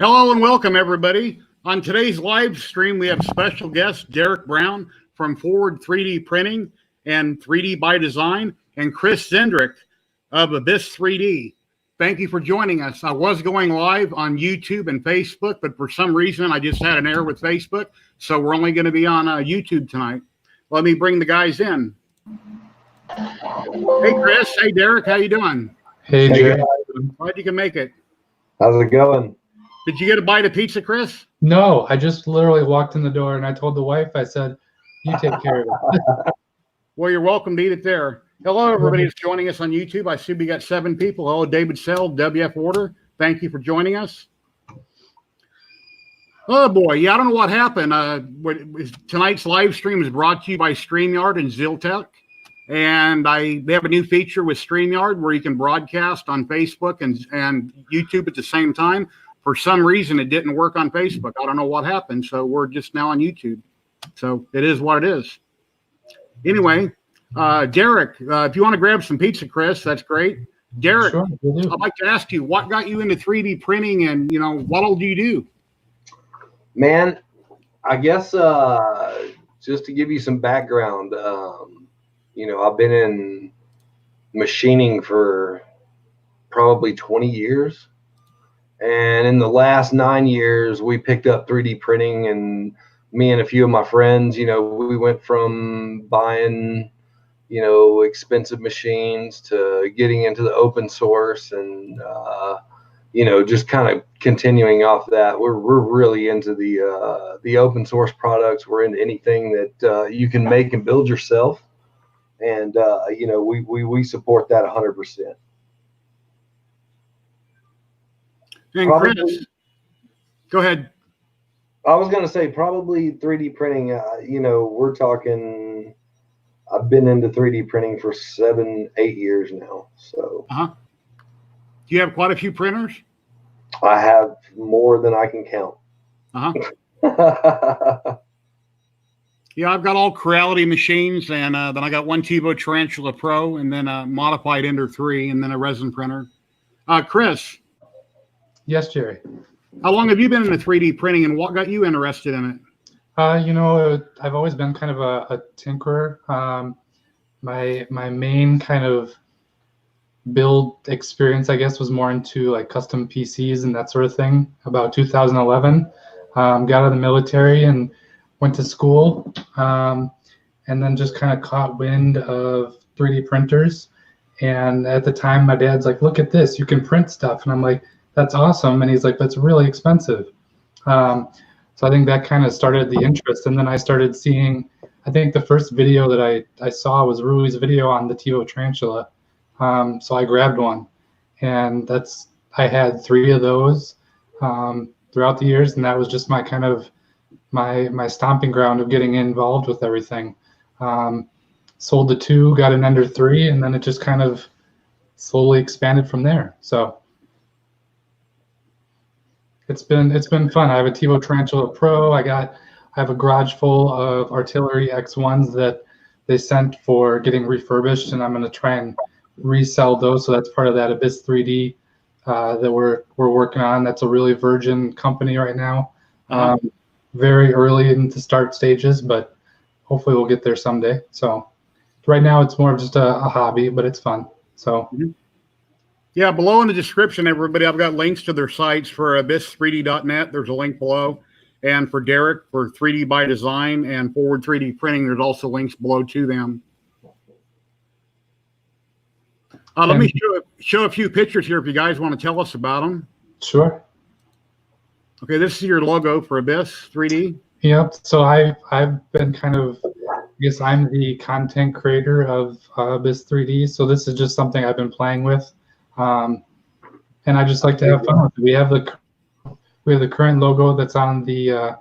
Hello and welcome, everybody. On today's live stream, we have special guest Derek Brown from Forward 3D Printing and 3D by Design, and Chris Zindrick of Abyss 3D. Thank you for joining us. I was going live on YouTube and Facebook, but for some reason, I just had an error with Facebook, so we're only going to be on YouTube tonight. Let me bring the guys in. Hey, Chris. Hey, Derek. How you doing? Hey, Jerry. Glad you can make it. How's it going? Did you get a bite of pizza, Chris? No, I just literally walked in the door and I told the wife, I said, you take care of it. Well, you're welcome to eat it there. Hello, everybody who's joining us on YouTube. I see we got 7 people. Hello, David Sell, WF Order. Thank you for joining us. Oh, boy. Yeah, I don't know what happened. Tonight's live stream is brought to you by StreamYard and ZYLTECH. And they have a new feature with StreamYard where you can broadcast on Facebook and YouTube at the same time. For some reason, it didn't work on Facebook. I don't know what happened. So we're just now on YouTube. So it is what it is. Anyway, Derek, if you want to grab some pizza, Chris, that's great. Derek, Sure, I'd like to ask you, what got you into 3D printing, and what all do you do? Man, I guess just to give you some background, I've been in machining for probably 20 years. And in the last 9 years, we picked up 3D printing, and me and a few of my friends, we went from buying, expensive machines to getting into the open source and, just kind of continuing off that. We're really into the open source products. We're into anything that you can make and build yourself. And, we support that 100%. And Probably, Chris, go ahead. I was going to say probably 3D printing, we're talking, I've been into 3D printing for 7-8 years now. So Do you have quite a few printers? I have more than I can count. Yeah, I've got all Creality machines, and then I got one TiVo Tarantula Pro, and then a modified Ender 3, and then a resin printer. Chris. Yes, Jerry. How long have you been into 3D printing, and what got you interested in it? I've always been kind of a tinkerer. My main kind of build experience, I guess, was more into like custom PCs and that sort of thing. About 2011, got out of the military and went to school, and then just kind of caught wind of 3D printers. And at the time, my dad's like, "Look at this, you can print stuff," and I'm like, "That's awesome." And he's like, "That's really expensive." So I think that kind of started the interest. And then I started seeing, I think the first video that I saw was Rui's video on the TiVo Tarantula. So I grabbed one, and I had 3 of those throughout the years. And that was just my kind of my stomping ground of getting involved with everything. Sold the 2, got an Ender 3, and then it just kind of slowly expanded from there. So it's been fun. I have a TiVo Tarantula Pro. I have a garage full of Artillery X1s that they sent for getting refurbished, and I'm going to try and resell those. So that's part of that Abyss 3D that we're working on. That's a really virgin company right now. Very early into start stages, but hopefully we'll get there someday. So right now it's more of just a hobby, but it's fun. So. Yeah, below in the description, everybody, I've got links to their sites. For abyss3d.net, there's a link below. And for Derek, for 3D by Design and Forward 3D Printing, there's also links below to them. Let me show a few pictures here if you guys want to tell us about them. Sure. Okay, this is your logo for Abyss 3D. Yep. So I've been kind of, I guess I'm the content creator of Abyss 3D. So this is just something I've been playing with. And I just like to have fun with it. We have the current logo that's on the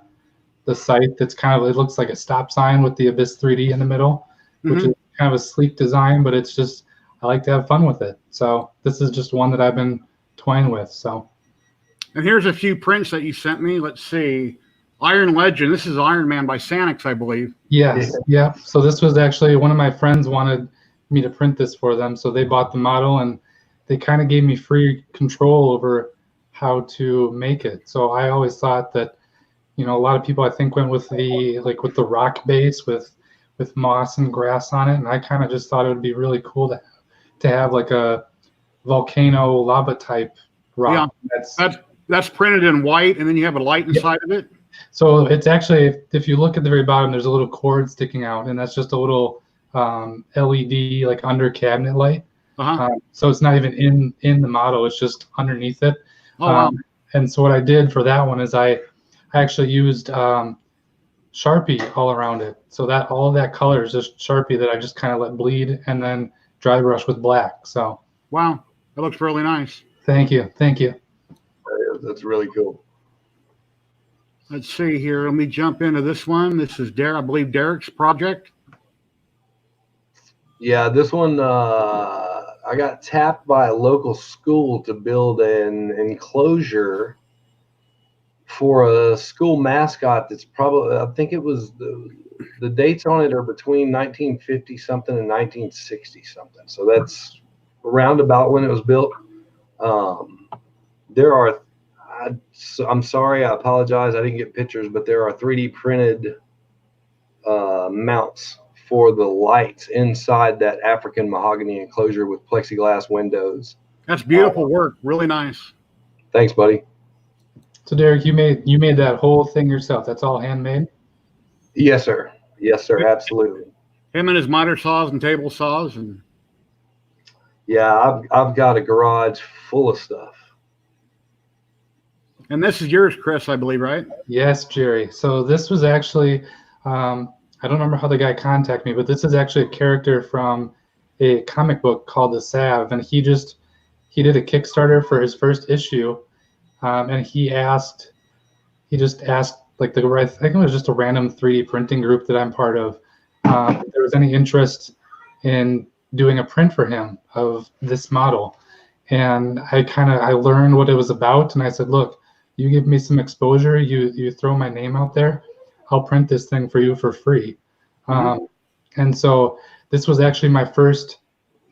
site. That's kind of, it looks like a stop sign with the Abyss 3D in the middle, which is kind of a sleek design, but it's just, I like to have fun with it. So this is just one that I've been toying with. So. And here's a few prints that you sent me. Let's see. Iron Legend. This is Iron Man by Sanix, I believe. Yes. Yeah. So this was actually, one of my friends wanted me to print this for them. So they bought the model, and they kind of gave me free control over how to make it. So I always thought that, you know, a lot of people I think went with the with the rock base with moss and grass on it, and I kind of just thought it would be really cool to have like a volcano lava type rock. Yeah, that's printed in white, and then you have a light inside of it. So it's actually, if you look at the very bottom, there's a little cord sticking out, and that's just a little LED like under cabinet light. So it's not even in the model; it's just underneath it. Oh, wow. And so what I did for that one is I actually used Sharpie all around it. So that all of that color is just Sharpie that I just kind of let bleed, and then dry brush with black. So wow, that looks really nice. Thank you. That's really cool. Let's see here. Let me jump into this one. This is I believe Derek's project. Yeah, this one I got tapped by a local school to build an enclosure for a school mascot that's probably, I think it was the dates on it are between 1950 something and 1960 something. So that's around about when it was built. There are, I'm sorry, I apologize, I didn't get pictures, but there are 3D printed mounts for the lights inside that African mahogany enclosure with plexiglass windows. That's beautiful work. Really nice. Thanks, buddy. So Derek, you made that whole thing yourself. That's all handmade? Yes, sir. Yes, sir. Absolutely. Him and his miter saws and table saws, and yeah, I've got a garage full of stuff. And this is yours, Chris, I believe, right? Yes, Jerry. So this was actually, I don't remember how the guy contacted me, but this is actually a character from a comic book called The Sav, and he did a Kickstarter for his first issue, and he just asked like I think it was just a random 3D printing group that I'm part of, if there was any interest in doing a print for him of this model. And I learned what it was about, and I said, look, you give me some exposure, you throw my name out there, I'll print this thing for you for free. And so this was actually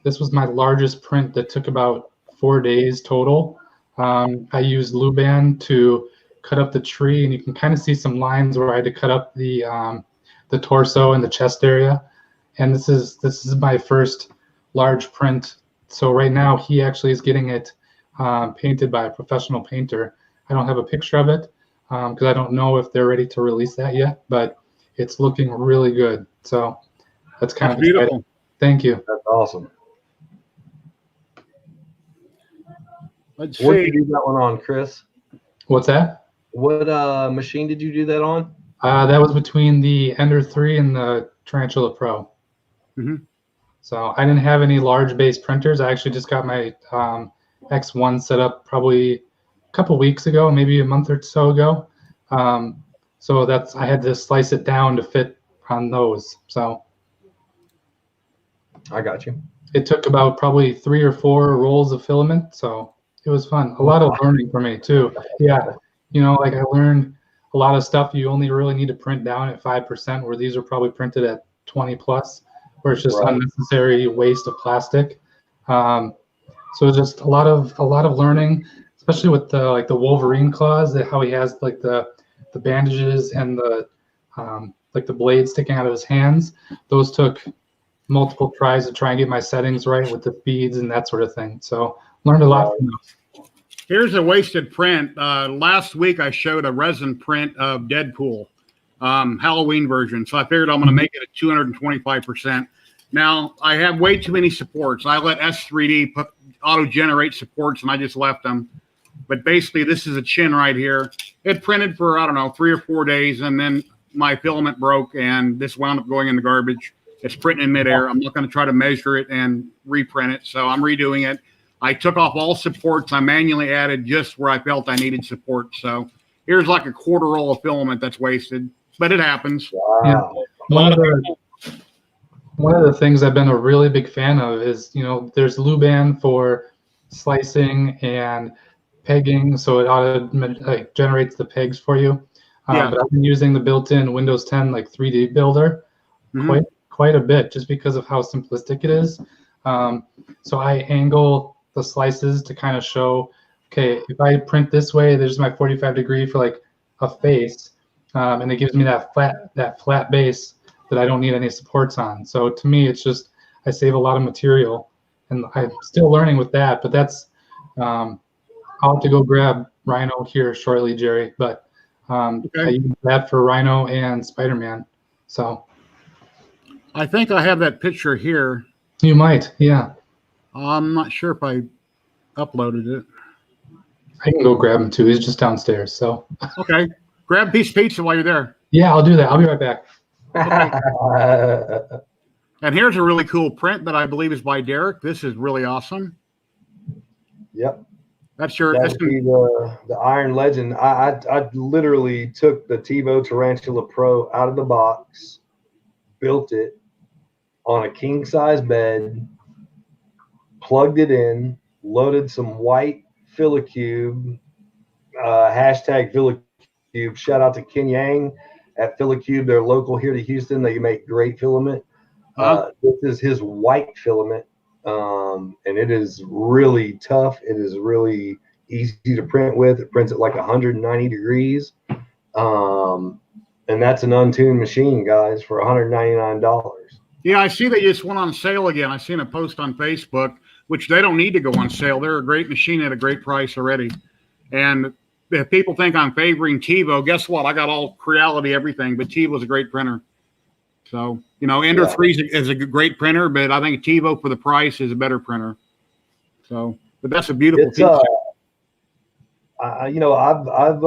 this was my largest print that took about 4 days total. I used Luban to cut up the tree, and you can kind of see some lines where I had to cut up the torso and the chest area. And this is my first large print. So right now he actually is getting it painted by a professional painter. I don't have a picture of it because I don't know if they're ready to release that yet, but it's looking really good. So that's kind of beautiful. exciting. Thank you. That's awesome. Let's What did see. you do that one on, Chris? What's that? What machine did you do that on? That was between the Ender 3 and the Tarantula Pro. So I didn't have any large base printers. I actually just got my X1 set up probably a couple weeks ago, maybe a month or so ago. So I had to slice it down to fit on those. So I got you. it took about probably 3 or 4 rolls of filament. So it was fun. A lot of learning for me too. Yeah. You know, like I learned a lot of stuff you only really need to print down at 5%, where these are probably printed at 20 plus, where it's just unnecessary waste of plastic. So it's just a lot of learning, especially with the Wolverine claws, how he has like the bandages and the blade sticking out of his hands. Those took multiple tries to try and get my settings right with the beads and that sort of thing. So learned a lot from those. Here's a wasted print. Last week I showed a resin print of Deadpool, Halloween version. So I figured I'm going to make it at 225%. Now I have way too many supports. I let S3D auto-generate supports, and I just left them. But basically, this is a chin right here. It printed for, I don't know, 3 or 4 days, and then my filament broke, and this wound up going in the garbage. It's printing in midair. I'm not going to try to measure it and reprint it, so I'm redoing it. I took off all supports. I manually added just where I felt I needed support. So here's like a quarter roll of filament that's wasted, but it happens. Wow. Yeah. One of the things I've been a really big fan of is, you know, there's Luban for slicing and pegging, so it generates the pegs for you. But I've been using the built-in Windows 10 like 3D builder quite a bit, just because of how simplistic it is. So I angle the slices to kind of show okay, if I print this way, there's my 45 degree for like a face, and it gives me that flat base that I don't need any supports on. So to me, it's just I save a lot of material, and I'm still learning with that. But that's I'll have to go grab Rhino here shortly, Jerry. But I use that for Rhino and Spider-Man. So I think I have that picture here. you might, yeah. I'm not sure if I uploaded it. I can go grab him too. He's just downstairs. So Okay, grab a piece of pizza while you're there. yeah, I'll do that. I'll be right back. And here's a really cool print that I believe is by Derek. This is really awesome. Yep. That's your. That would be the Iron Legend. I literally took the TiVo Tarantula Pro out of the box, built it on a king size bed, plugged it in, loaded some white Filicube, hashtag Filicube. Shout out to Ken Yang at Filicube. They're local here to Houston. They make great filament. This is his white filament. And it is really tough. It is really easy to print with. It prints at like 190 degrees. And that's an untuned machine, guys, for $199. Yeah, I see they just went on sale again. I seen a post on Facebook, which they don't need to go on sale. They're a great machine at a great price already. And if people think I'm favoring TiVo, guess what? I got all Creality, everything, but TiVo's a great printer. So, you know, Ender 3 is a great printer, but I think TiVo for the price is a better printer. So, but that's a beautiful piece. You know, I've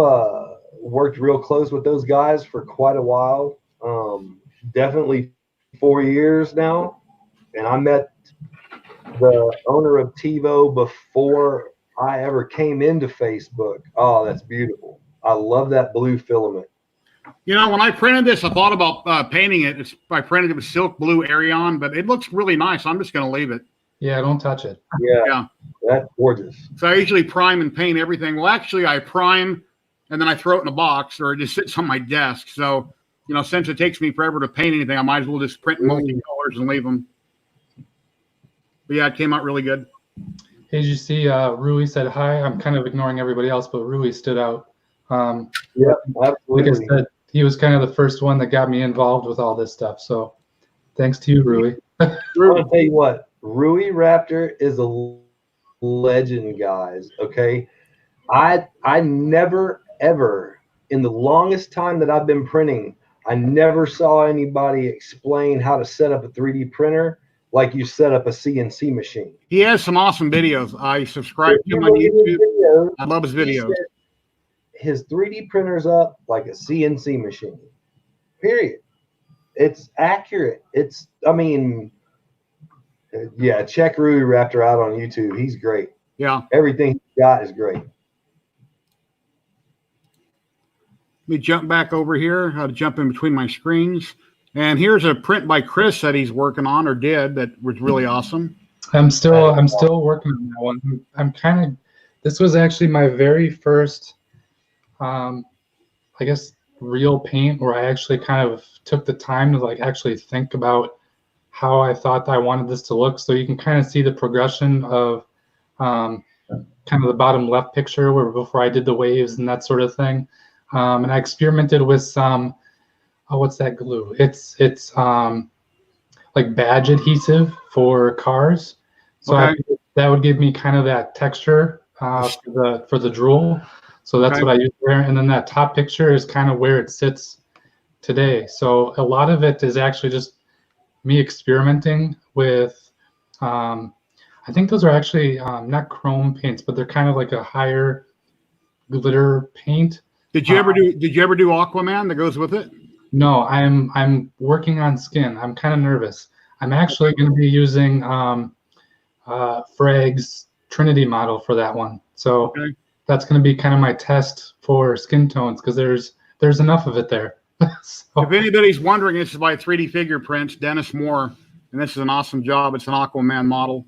worked real close with those guys for quite a while. Definitely 4 years now. And I met the owner of TiVo before I ever came into Facebook. Oh, that's beautiful. I love that blue filament. You know, when I printed this, I thought about painting it. I printed it with silk blue Arion, but it looks really nice. I'm just going to leave it. Yeah, don't touch it. Yeah, that's gorgeous. So I usually prime and paint everything. Well, actually, I prime and then I throw it in a box, or it just sits on my desk. So, you know, since it takes me forever to paint anything, I might as well just print multi-colors and leave them. But yeah, it came out really good. Hey, did you see Rui said hi? I'm kind of ignoring everybody else, but Rui stood out. Yeah, absolutely. Like I said, he was kind of the first one that got me involved with all this stuff. So thanks to you, Rui. I'm going to tell you what, Rui Raptor is a legend, guys. Okay. I never, ever, in the longest time that I've been printing, I never saw anybody explain how to set up a 3D printer like you set up a CNC machine. He has some awesome videos. I subscribe to him on YouTube. I love his videos. His 3D printer's up like a CNC machine. Period. It's accurate. It's, I mean, yeah, check Rui Raptor out on YouTube. He's great. Yeah. Everything he's got is great. Let me jump back over here, how to jump in between my screens. And here's a print by Chris that he's working on or did that was really awesome. I'm still working on that one. I'm kind of, this was actually my very first, I guess, real paint where I actually kind of took the time to like actually think about how I thought I wanted this to look. So you can kind of see the progression of kind of the bottom left picture where before I did the waves and that sort of thing. And I experimented with some, what's that glue? It's like badge adhesive for cars. So that would give me kind of that texture for the drool. So that's what I use there. And then that top picture is kind of where it sits today. So a lot of it is actually just me experimenting with, I think those are actually not chrome paints, but they're kind of like a higher glitter paint. Did you ever do Aquaman that goes with it? No, I'm working on skin. I'm kind of nervous. I'm actually going to be using Frag's Trinity model for that one. So that's going to be kind of my test for skin tones because there's enough of it there. So, if anybody's wondering, this is by 3D Figure Prints, Dennis Moore, and this is an awesome job. It's an Aquaman model.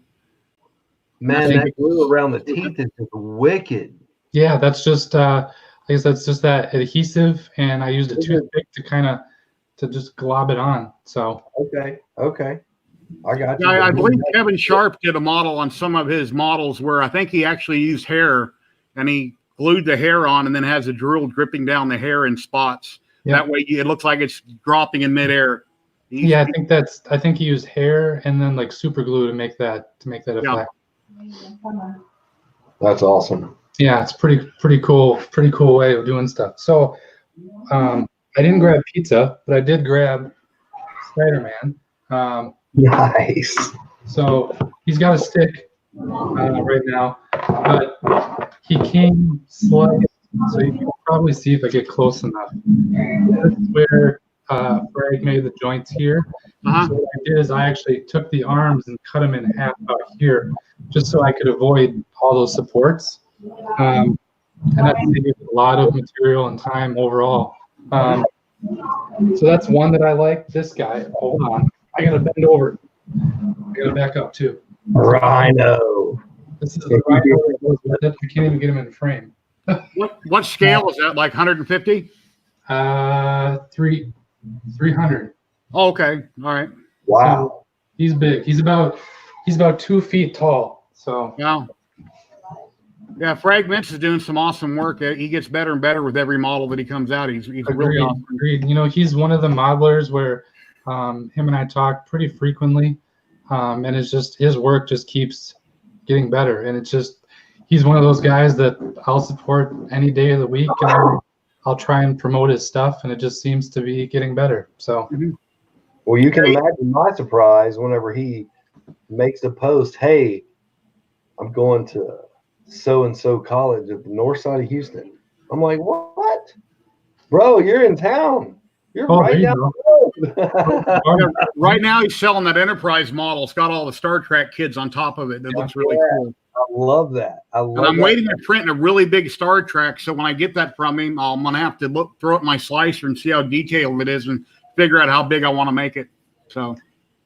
Man, that glue around the teeth is just wicked. Yeah, that's just I guess that's just that adhesive, and I used a toothpick to just glob it on. So okay, I got you. I believe Kevin Sharp did a model on some of his models where I think he actually used hair and he glued the hair on and then has a drill dripping down the hair in spots. Yeah. That way it looks like it's dropping in midair. Yeah, I think he used hair and then like super glue to make that effect. That's awesome. Yeah, it's pretty cool way of doing stuff. So I didn't grab pizza, but I did grab Spider-Man. Nice. So he's got a stick right now, but he came sliced, so you can probably see if I get close enough. This is where Greg made the joints here. So what I did is I actually took the arms and cut them in half out here, just so I could avoid all those supports. And that saved a lot of material and time overall. So that's one that I like. This guy, hold on, I gotta bend over. I gotta back up too. Rhino. This is the Rhino that goes with it. I can't even get him in frame. What scale is that? Like 150? 300. Oh, okay. All right. Wow. So he's big. He's about 2 feet tall. So Yeah. Yeah, Fragments is doing some awesome work. He gets better and better with every model that he comes out. He's really awesome. Agreed. You know, he's one of the modelers where him and I talk pretty frequently, and it's just his work just keeps getting better. And it's just he's one of those guys that I'll support any day of the week, and I'll try and promote his stuff, and it just seems to be getting better. So, well, you can imagine my surprise whenever he makes a post. Hey, I'm going to so-and-so college at the north side of Houston. I'm like, what? Bro, you're in town. You're right down the road. Right now, he's selling that Enterprise model. It's got all the Star Trek kids on top of it. It looks really cool. I love that. And I'm waiting to print a really big Star Trek. So when I get that from him, I'm going to have to throw it in my slicer and see how detailed it is and figure out how big I want to make it. So,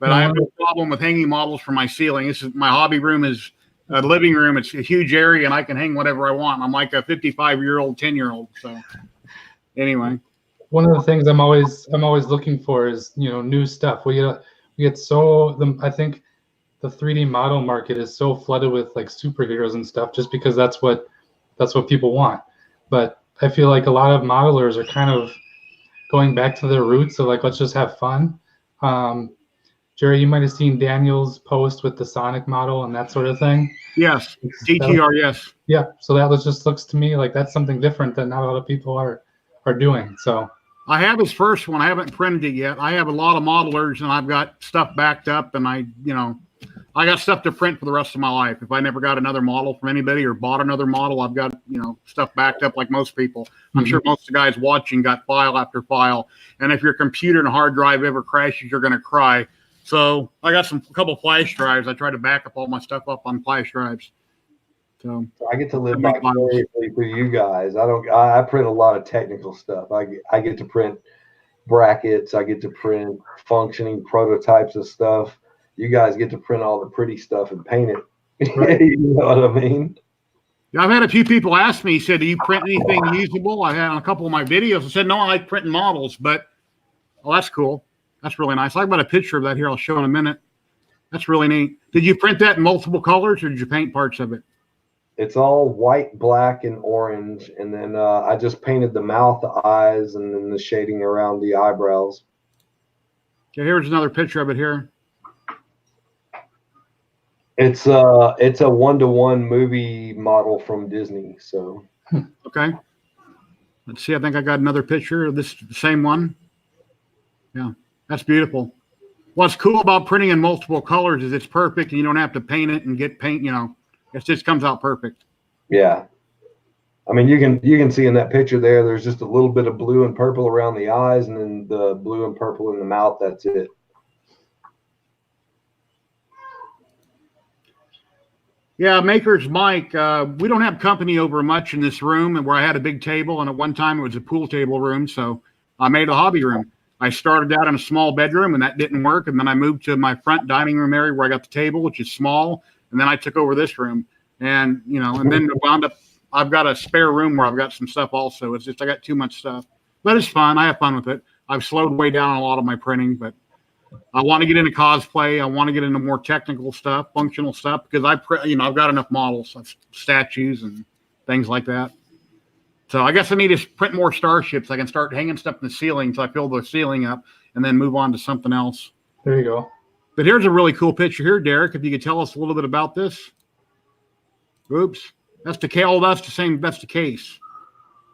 but I have no problem with hanging models from my ceiling. This is my hobby room is a living room. It's a huge area, and I can hang whatever I want. I'm like a 55-year-old, 10-year-old. So, anyway, one of the things I'm always looking for is new stuff. I think the 3D model market is so flooded with like superheroes and stuff, just because that's what people want. But I feel like a lot of modelers are kind of going back to their roots of like, let's just have fun. Jerry, you might have seen Daniel's post with the Sonic model and that sort of thing. Yes, DTR, yes. Yeah, so that just looks to me like that's something different that not a lot of people are doing. So I have his first one. I haven't printed it yet. I have a lot of modelers, and I've got stuff backed up, and I got stuff to print for the rest of my life. If I never got another model from anybody or bought another model, I've got stuff backed up like most people. I'm sure most of the guys watching got file after file, and if your computer and hard drive ever crashes, you're going to cry. So I got a couple flash drives. I try to back up all my stuff up on flash drives. So I get to live vicariously for you guys. I print a lot of technical stuff. I get to print brackets. I get to print functioning prototypes of stuff. You guys get to print all the pretty stuff and paint it. Right. You know what I mean? Yeah, I've had a few people ask me, said, do you print anything usable? I had on a couple of my videos. I said, no, I like printing models, but that's cool. That's really nice. I've got a picture of that here. I'll show in a minute. That's really neat. Did you print that in multiple colors, or did you paint parts of it? It's all white, black, and orange. And then I just painted the mouth, the eyes, and then the shading around the eyebrows. Okay, here's another picture of it here. It's a 1-to-1 movie model from Disney. So Okay. Let's see. I think I got another picture of this same one. Yeah, that's beautiful. What's cool about printing in multiple colors is it's perfect, and you don't have to paint it and get paint. It just comes out perfect. yeah, I mean you can see in that picture there. There's just a little bit of blue and purple around the eyes, and then the blue and purple in the mouth. That's it. Yeah, Maker's Mike. We don't have company over much in this room, and where I had a big table, and at one time it was a pool table room, so I made a hobby room. I started out in a small bedroom, and that didn't work, and then I moved to my front dining room area where I got the table, which is small, and then I took over this room, and and then wound up. I've got a spare room where I've got some stuff also. It's just I got too much stuff, but it's fun. I have fun with it. I've slowed way down on a lot of my printing, but I want to get into cosplay. I want to get into more technical stuff, functional stuff, because I've got enough models of statues and things like that. So I guess I need to print more starships. I can start hanging stuff in the ceiling so I fill the ceiling up and then move on to something else. There you go. But here's a really cool picture here, Derek. If you could tell us a little bit about this. Oops. That's the case. That's the same. That's the case.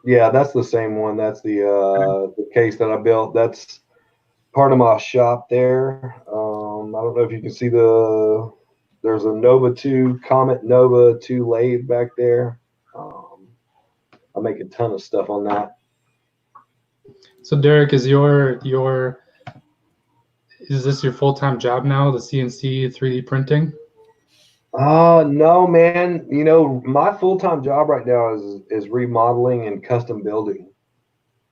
Yeah, that's the same one. That's the case that I built. That's part of my shop there. I don't know if you can see there's a Nova 2, Comet Nova 2 lathe back there. I make a ton of stuff on that. So Derek, is this your full-time job now, the CNC 3D printing? No, man. You know, my full-time job right now is remodeling and custom building.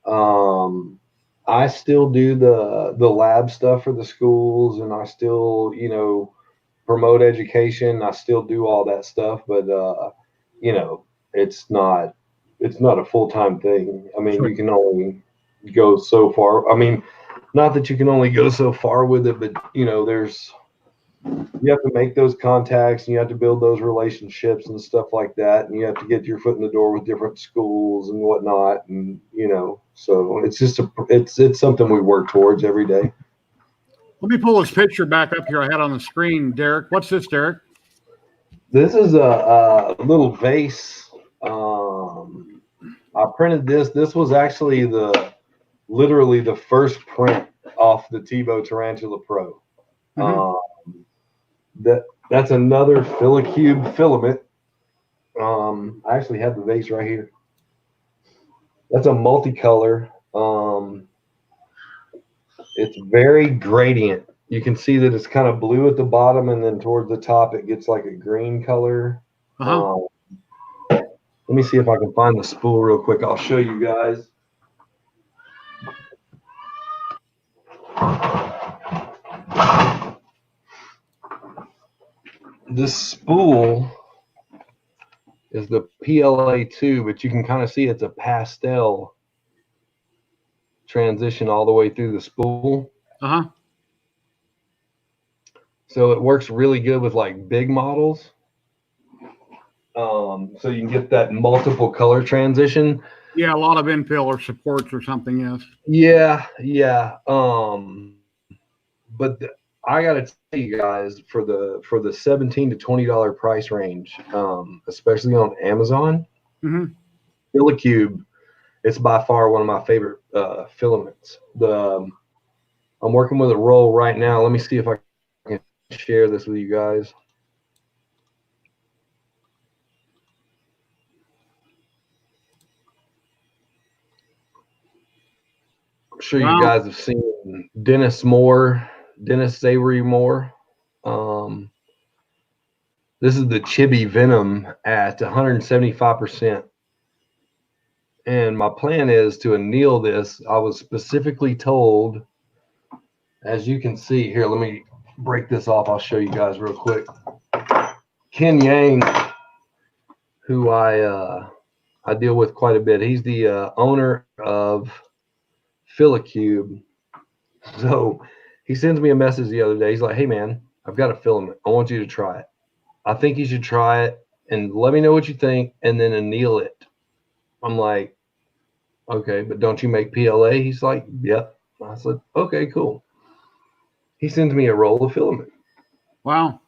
I still do the lab stuff for the schools, and I still, you know, promote education. I still do all that stuff, but you know, it's not a full-time thing. I mean, Sure. You can only go so far. I mean, not that you can only go so far with it, but you know, you have to make those contacts, and you have to build those relationships and stuff like that, and you have to get your foot in the door with different schools and whatnot, and you know, so it's just it's something we work towards every day. Let me pull this picture back up here I had on the screen, Derek. What's this, Derek? This is a little vase. I printed this. This was actually literally the first print off the Tebow Tarantula Pro. That's another Filicube filament. I actually have the vase right here. That's a multicolor. It's very gradient. You can see that it's kind of blue at the bottom, and then towards the top it gets like a green color. Let me see if I can find the spool real quick. I'll show you guys. This spool is the PLA2, but you can kind of see it's a pastel transition all the way through the spool. So it works really good with like big models. So you can get that multiple color transition. Yeah, a lot of infill or supports or something, yes. Yeah. But I got to tell you guys, for the $17 to $20 price range, especially on Amazon, Filicube, it's by far one of my favorite filaments. I'm working with a roll right now. Let me see if I can share this with you guys. I'm sure you guys have seen Dennis Savory Moore. This is the Chibi Venom at 175%. And my plan is to anneal this. I was specifically told, as you can see here, let me break this off. I'll show you guys real quick. Ken Yang, who I deal with quite a bit. He's the owner of Filicube. So he sends me a message the other day. He's like, "Hey man, I've got a filament. I want you to try it. I think you should try it and let me know what you think, and then anneal it." I'm like, "Okay, but don't you make PLA?" He's like, "Yep." I said, "Okay, cool." He sends me a roll of filament. Wow.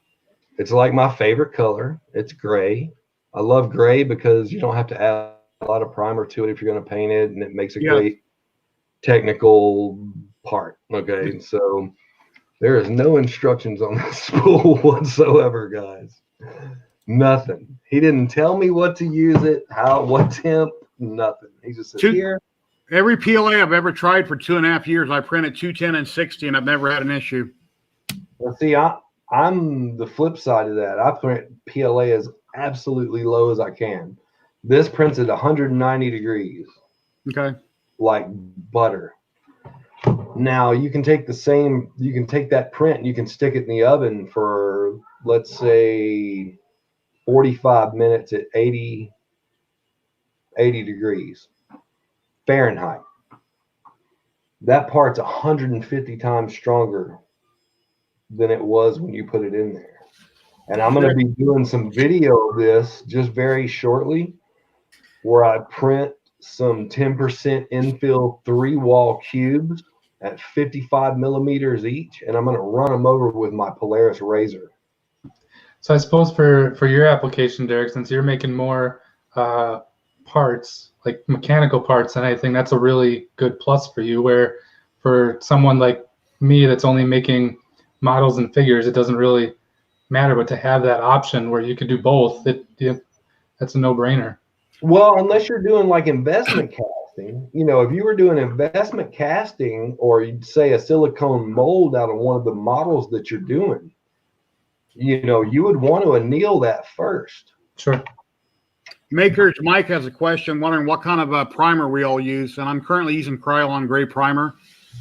It's like my favorite color. It's gray. I love gray because you don't have to add a lot of primer to it if you're going to paint it, and it makes a great technical part. Okay, so there is no instructions on this spool whatsoever, guys. Nothing. He didn't tell me what to use it, what temp, nothing. He just said, "Here." Every PLA I've ever tried for 2.5 years, I printed 210 and 60, and I've never had an issue. Well, see, I'm the flip side of that. I print PLA as absolutely low as I can. This prints at 190 degrees. Okay. Like butter. Now you can take that print and you can stick it in the oven for, let's say, 45 minutes at 80 degrees Fahrenheit. That part's 150 times stronger than it was when you put it in there. And I'm going to be doing some video of this just very shortly. where I print some 10% infill 3-wall cubes at 55 millimeters each, and I'm going to run them over with my Polaris razor. So I suppose for your application, Derek, since you're making more parts, like mechanical parts and anything, that's a really good plus for you. Where for someone like me that's only making models and figures, it doesn't really matter. But to have that option where you could do both, that's a no-brainer. Well, unless you're doing like investment casting, you know, if you were doing investment casting, or you'd say a silicone mold out of one of the models that you're doing, you know, you would want to anneal that first. Sure. Makers Mike has a question wondering what kind of primer we all use, and I'm currently using Krylon gray primer.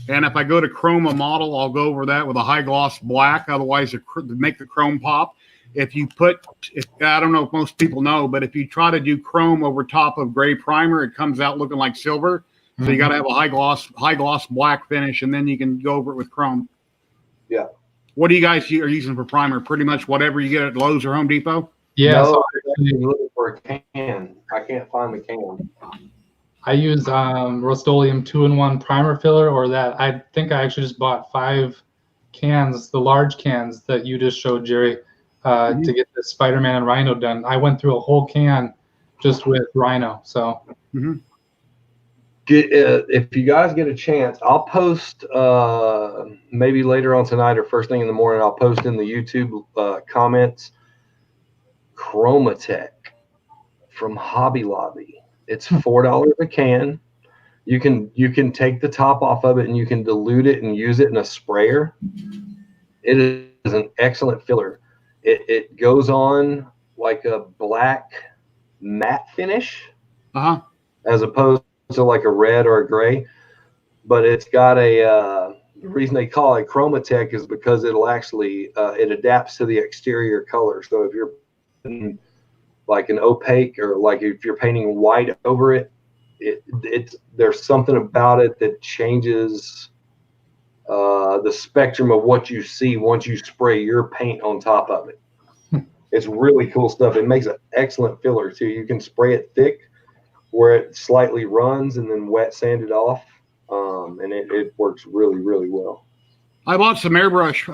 And if I go to chrome a model, I'll go over that with a high gloss black, otherwise to make the chrome pop. If you put, I don't know if most people know, but if you try to do chrome over top of gray primer, it comes out looking like silver. So you got to have a high gloss black finish, and then you can go over it with chrome. Yeah. What do you guys are using for primer? Pretty much whatever you get at Lowe's or Home Depot? Yeah. No, So I'm looking for a can. I can't find the can. I use Rust-Oleum 2-in-1 primer filler, or that. I think I actually just bought 5 cans, the large cans that you just showed, Jerry, to get the Spider-Man and Rhino done. I went through a whole can just with Rhino. So if you guys get a chance, I'll post maybe later on tonight or first thing in the morning. I'll post in the YouTube comments Chromatech from Hobby Lobby. It's $4 a can. You can take the top off of it and you can dilute it and use it in a sprayer. It is an excellent filler. It goes on like a black matte finish, as opposed to like a red or a gray. But it's got the reason they call it Chromatech is because it'll actually it adapts to the exterior color. So if you're putting like an opaque, or like if you're painting white over it, there's something about it that changes the spectrum of what you see once you spray your paint on top of it. It's really cool stuff. It makes an excellent filler too. You can spray it thick where it slightly runs and then wet sand it off, and it works really, really well. I bought some airbrush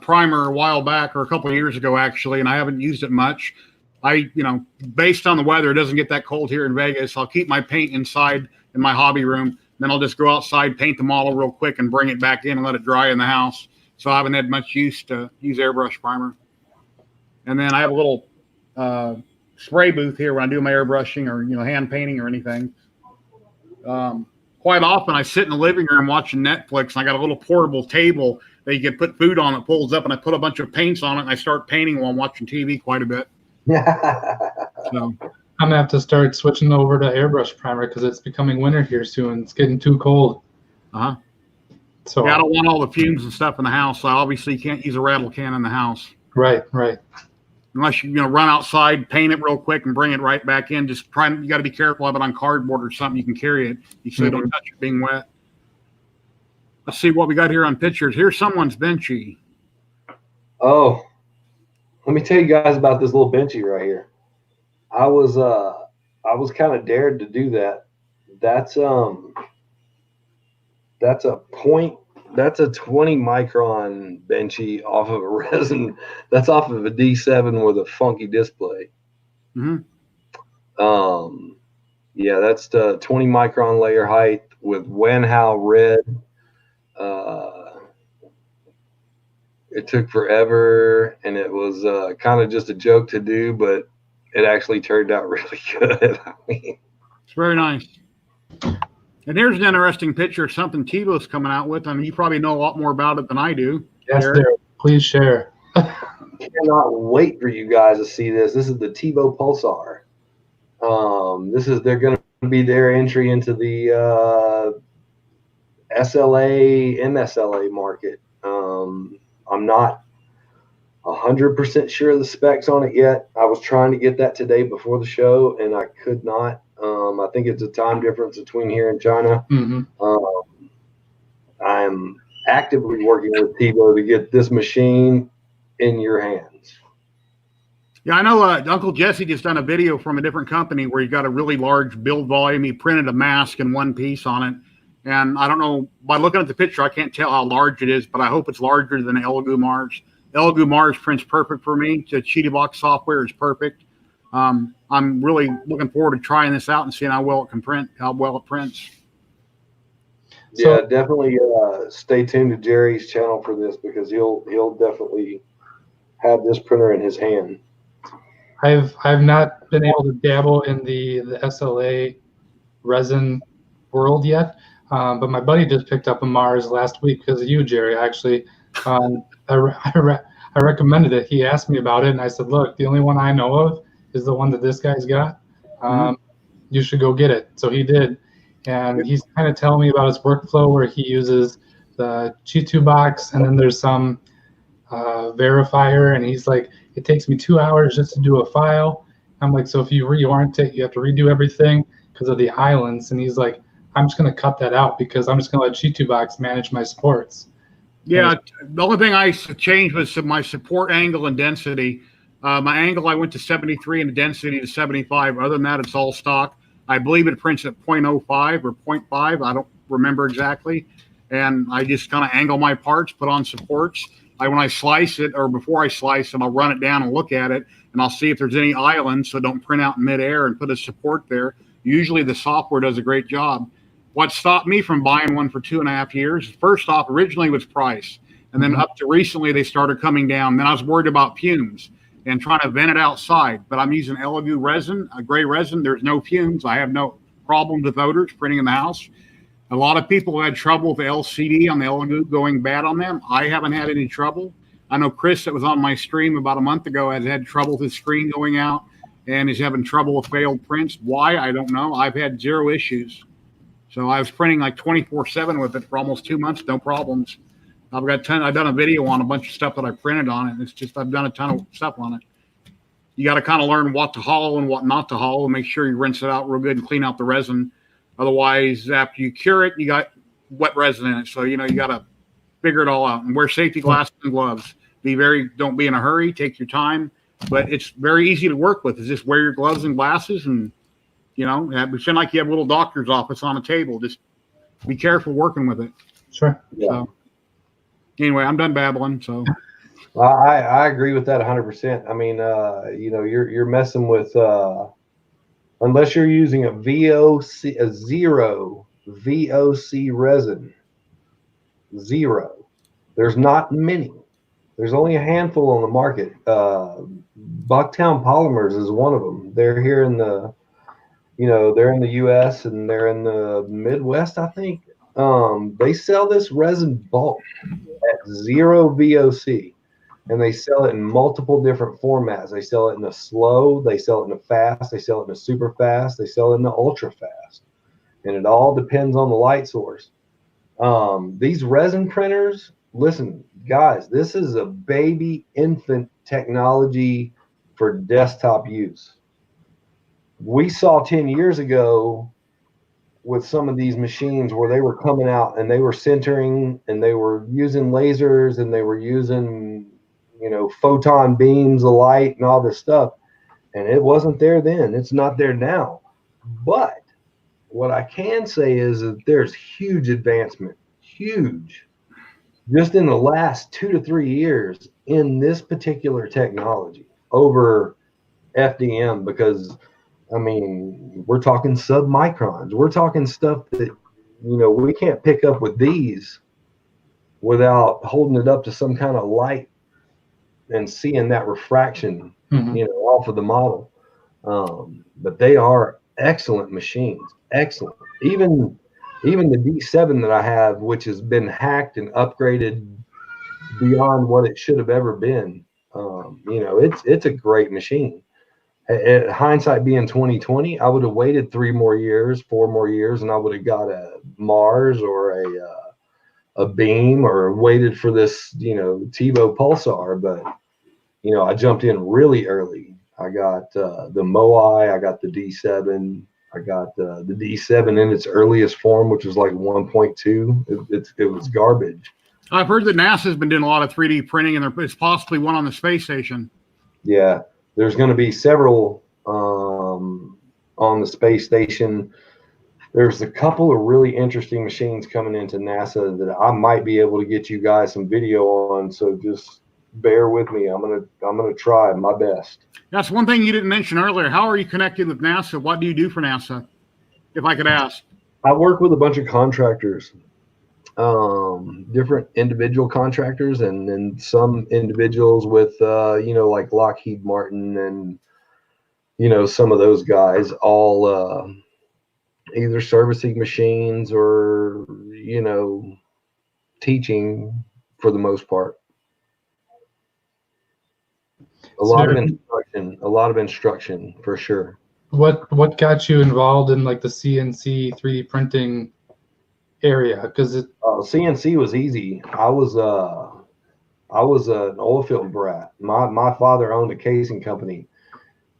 primer a while back, or a couple of years ago actually, and I haven't used it much. Based on the weather, it doesn't get that cold here in Vegas. I'll keep my paint inside in my hobby room. Then I'll just go outside, paint the model real quick, and bring it back in and let it dry in the house. So I haven't had much use to use airbrush primer. And then I have a little spray booth here when I do my airbrushing or hand painting or anything. Quite often I sit in the living room watching Netflix, and I got a little portable table that you can put food on. It pulls up, and I put a bunch of paints on it, and I start painting while I'm watching TV quite a bit. So I'm gonna have to start switching over to airbrush primer because it's becoming winter here soon. It's getting too cold. So yeah, I don't want all the fumes and stuff in the house. So I obviously can't use a rattle can in the house. Right. Unless you run outside, paint it real quick, and bring it right back in. You got to be careful of it on cardboard or something. You can carry it. You don't touch it being wet. Let's see what we got here on pictures. Here's someone's benchy. Oh, let me tell you guys about this little benchy right here. I was kind of dared to do that. That's a 20 micron benchy off of a resin. That's off of a D7 with a funky display. Yeah, that's the 20 micron layer height with Wenhao red. It took forever, and it was kind of just a joke to do, but it actually turned out really good. I mean, it's very nice. And here's an interesting picture of something TiVo's coming out with. I mean, you probably know a lot more about it than I do. Yes, Derek, please share. Cannot wait for you guys to see this. This is the TiVo Pulsar. They're going to be their entry into the SLA, MSLA market. I'm not 100% sure of the specs on it yet. I was trying to get that today before the show, and I could not. I think it's a time difference between here and China. I'm actively working with TiVo to get this machine in your hands. Yeah, I know Uncle Jesse just done a video from a different company where he got a really large build volume. He printed a mask in one piece on it. And I don't know, by looking at the picture, I can't tell how large it is, but I hope it's larger than Elegoo Mars. Elegoo Mars prints perfect for me. The Cheetah Box software is perfect. I'm really looking forward to trying this out and seeing how well it can print, how well it prints. Yeah, definitely stay tuned to Jerry's channel for this, because he'll definitely have this printer in his hand. I've not been able to dabble in the SLA resin world yet, but my buddy just picked up a Mars last week because of you, Jerry. Actually, I recommended it. He asked me about it, and I said, "Look, the only one I know of is the one that this guy's got. You should go get it." So he did, and he's kind of telling me about his workflow where he uses the G2 box, and then there's some verifier, and he's like, it takes me 2 hours just to do a file. I'm like, so if you reorient it, you have to redo everything because of the islands. And he's like, I'm just going to cut that out because I'm just going to let G2 Box manage my supports. Yeah, the only thing I changed was my support angle and density. My angle, I went to 73 and the density to 75. Other than that, it's all stock. I believe it prints at 0.05 or 0.5. I don't remember exactly. And I just kind of angle my parts, put on supports. When I slice it, or before I slice it, I'll run it down and look at it, and I'll see if there's any islands so don't print out in midair, and put a support there. Usually the software does a great job. What stopped me from buying one for 2.5 years, first off, originally was price. And then up to recently, they started coming down. Then I was worried about fumes and trying to vent it outside. But I'm using Elegoo resin, a gray resin. There's no fumes. I have no problems with odors printing in the house. A lot of people have had trouble with the LCD on the Elegoo going bad on them. I haven't had any trouble. I know Chris, that was on my stream about a month ago, has had trouble with his screen going out and is having trouble with failed prints. Why? I don't know. I've had zero issues. So I was printing like 24/7 with it for almost 2 months, no problems. I've done a video on a bunch of stuff that I printed on it. It's just, I've done a ton of stuff on it. You got to kind of learn what to haul and what not to haul, and make sure you rinse it out real good and clean out the resin. Otherwise, after you cure it, you got wet resin in it. So, you got to figure it all out and wear safety glasses and gloves. Don't be in a hurry, take your time, but it's very easy to work with. Is just wear your gloves and glasses and, pretend like you have a little doctor's office on a table. Just be careful working with it. Sure. Yeah. So, anyway, I'm done babbling. So I agree with that 100%. I mean, you're messing with, unless you're using a zero VOC resin, zero. There's not many. There's only a handful on the market. Bucktown Polymers is one of them. They're here in the, they're in the U.S. and they're in the Midwest, I think. They sell this resin bulk at zero VOC. And they sell it in multiple different formats. They sell it in a slow, they sell it in a fast, they sell it in a super fast, they sell it in the ultra fast. And it all depends on the light source. These resin printers, listen, guys, this is a baby infant technology for desktop use. We saw 10 years ago with some of these machines where they were coming out and they were sintering and they were using lasers and they were using photon beams of light and all this stuff. And it wasn't there then. It's not there now. But what I can say is that there's huge advancement, huge, just in the last 2 to 3 years in this particular technology over FDM, because, I mean, we're talking submicrons. We're talking stuff that, we can't pick up with these without holding it up to some kind of light and seeing that refraction, off of the model. But they are excellent machines, excellent. Even the D7 that I have, which has been hacked and upgraded beyond what it should have ever been, it's a great machine. Hindsight being 2020, I would have waited 4 more years, and I would have got a Mars or a Beam, or waited for this, TiVo Pulsar. But I jumped in really early. I got the Moai, I got the D7, I got the D7 in its earliest form, which was like 1.2. It was garbage. I've heard that NASA's been doing a lot of 3D printing, and there's possibly one on the space station. Yeah. there's going to be several on the space station. There's a couple of really interesting machines coming into NASA that I might be able to get you guys some video on. So just bear with me. I'm gonna try my best. That's one thing you didn't mention earlier. How are you connected with NASA? What do you do for NASA, if I could ask? I work with a bunch of contractors, different individual contractors, and then some individuals with, like Lockheed Martin and, some of those guys, all either servicing machines or, teaching for the most part. A lot of instruction for sure. What got you involved in like the CNC 3D printing area? Because CNC was easy. I was an oil field brat. My father owned a casing company,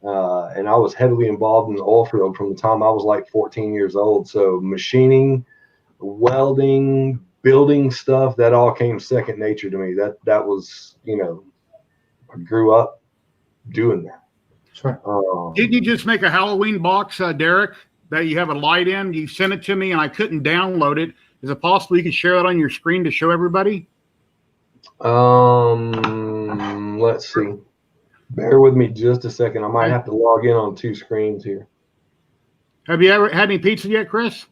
and I was heavily involved in the oil field from the time I was like 14 years old. So machining, welding, building stuff, that all came second nature to me. That was, I grew up doing that. sure. Did you just make a Halloween box, Derek, that you have a light in? You sent it to me and I couldn't download it. Is it possible you could share that on your screen to show everybody? Let's see. Bear with me just a second. I might have to log in on two screens here. Have you ever had any pizza yet, Chris?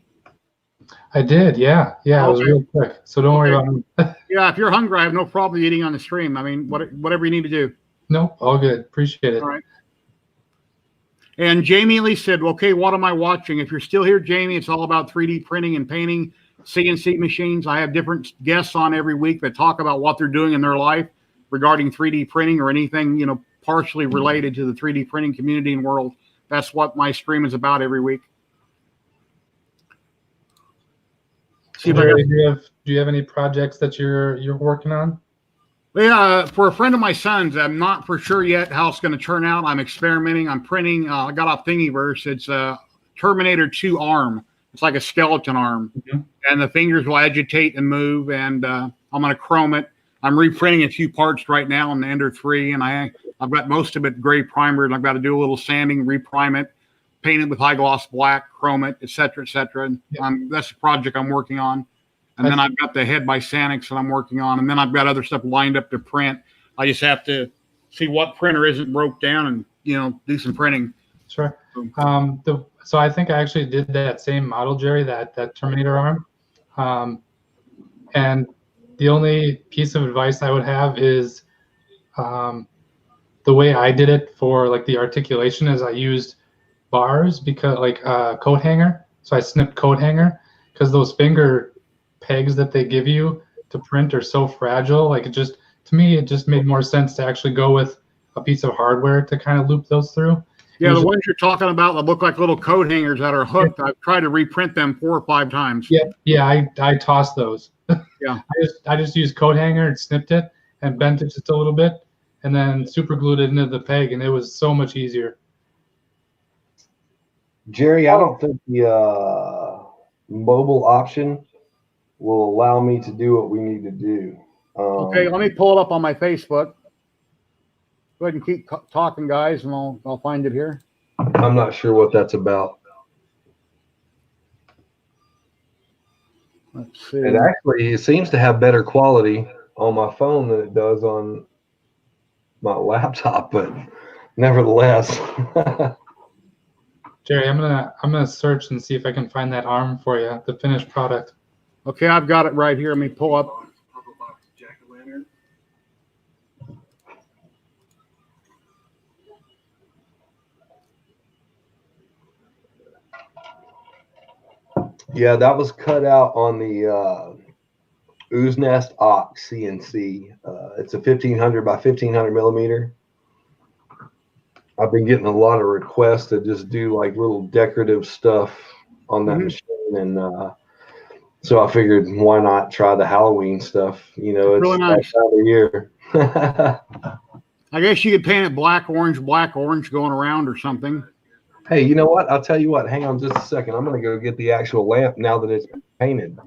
I did, yeah. It was Okay. real quick. So don't worry about it. Yeah, if you're hungry, I have no problem eating on the stream. I mean, whatever you need to do. No, all good. Appreciate it. All right. And Jamie Lee said, okay, what am I watching? If you're still here, Jamie, it's all about 3D printing and painting, CNC machines. I have different guests on every week that talk about what they're doing in their life regarding 3D printing or anything, partially related to the 3D printing community and world. That's what my stream is about every week. Jerry, do you have any projects that you're working on? Yeah, for a friend of my son's, I'm not for sure yet how it's going to turn out. I'm experimenting. I'm printing. I got off Thingiverse. It's a Terminator 2 arm. It's like a skeleton arm, and the fingers will agitate and move. And I'm going to chrome it. I'm reprinting a few parts right now on the Ender 3, and I've got most of it gray primer, and I've got to do a little sanding, reprime it, paint it with high gloss black, chrome it, et cetera, et cetera. And that's the project I'm working on. And then I've got the head by Sanix that I'm working on. And then I've got other stuff lined up to print. I just have to see what printer isn't broke down and, do some printing. Sure. So I think I actually did that same model, Jerry, that Terminator arm. And the only piece of advice I would have is the way I did it for like the articulation is I used bars because like coat hanger. So I snipped coat hanger because those finger pegs that they give you to print are so fragile. Like to me, it just made more sense to actually go with a piece of hardware to kind of loop those through. Yeah, the ones you're talking about that look like little coat hangers that are hooked. I've tried to reprint them 4 or 5 times. Yeah, I tossed those. Yeah. I just used coat hanger and snipped it and bent it just a little bit and then super glued it into the peg, and it was so much easier. Jerry, I don't think the mobile option will allow me to do what we need to do. Okay, let me pull it up on my Facebook. Go ahead and keep talking, guys, and I'll find it here. I'm not sure what that's about. Let's see. It seems to have better quality on my phone than it does on my laptop, but nevertheless. Jerry, I'm gonna search and see if I can find that arm for you, the finished product. Okay, I've got it right here. Let me pull up. Yeah, that was cut out on the Ooze Nest Ox CNC. It's a 1500 by 1500 millimeter. I've been getting a lot of requests to just do like little decorative stuff on that machine, and so I figured why not try the Halloween stuff? It's really nice. that time of year. I guess you could paint it black, orange going around or something. Hey, you know what? I'll tell you what. Hang on just a second. I'm going to go get the actual lamp now that it's painted.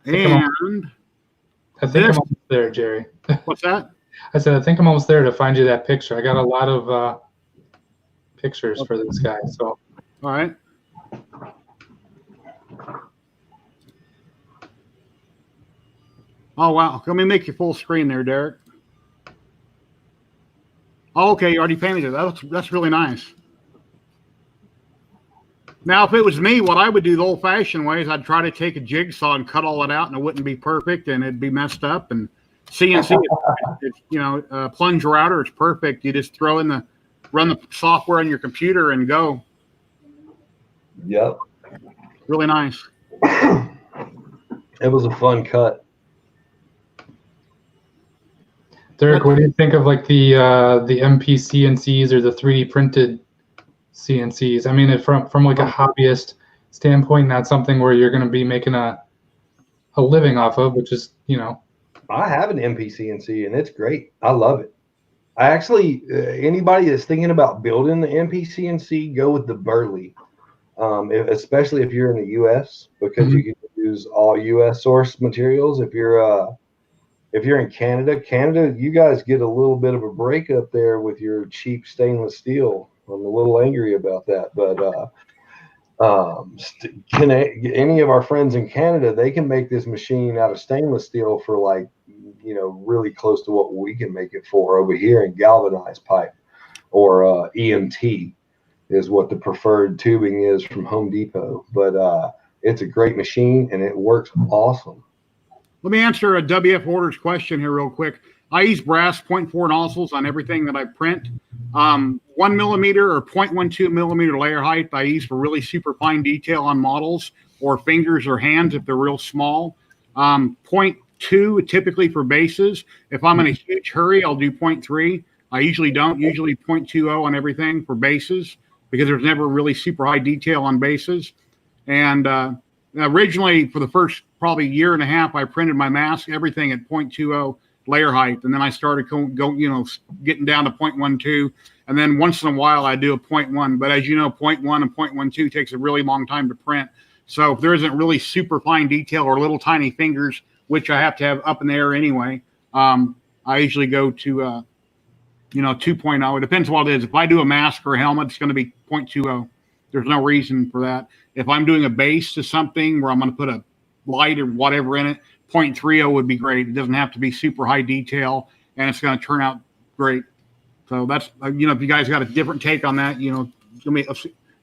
And I think this, I'm almost there, Jerry. what's that? I said, I think I'm almost there to find you that picture. I got a lot of pictures for this guy. So, All right. Oh, wow. Let me make you full screen there, Derek. Oh, okay, you already painted it. That's really nice. Now, if it was me, what I would do the old-fashioned way is I'd try to take a jigsaw and cut all it out, and it wouldn't be perfect, and it'd be messed up. And CNC, plunge router is perfect. You just run the software on your computer and go. Yep. Really nice. It was a fun cut. Derek, what do you think of like the MP CNCs or the 3D printed CNCs? I mean, from like a hobbyist standpoint, not something where you're going to be making a living off of, which is, I have an MP CNC and it's great. I love it. I actually, anybody that's thinking about building the MP CNC, go with the Burley, especially if you're in the U.S. because you can use all U.S. source materials. If you're in Canada, you guys get a little bit of a break up there with your cheap stainless steel. I'm a little angry about that, but any of our friends in Canada, they can make this machine out of stainless steel for like, really close to what we can make it for over here in galvanized pipe, or EMT is what the preferred tubing is from Home Depot. But it's a great machine and it works awesome. Let me answer a WF Orders question here real quick. I use brass 0.4 nozzles on everything that I print. 1 millimeter or 0.12 millimeter layer height I use for really super fine detail on models or fingers or hands if they're real small. 0.2 typically for bases. If I'm in a huge hurry, I'll do 0.3. I usually don't. Usually 0.20 on everything for bases because there's never really super high detail on bases. And originally, for the first probably year and a half, I printed my mask, everything at 0.20 layer height. And then I started getting down to 0.12. And then once in a while, I do a 0.1. But as you know, 0.1 and 0.12 takes a really long time to print. So if there isn't really super fine detail or little tiny fingers, which I have to have up in the air anyway, I usually go to 2.0. It depends what it is. If I do a mask or a helmet, it's going to be 0.20. There's no reason for that. If I'm doing a base to something where I'm going to put a light or whatever in it, 0.30 would be great. It doesn't have to be super high detail, and it's going to turn out great. So that's, if you guys got a different take on that, you're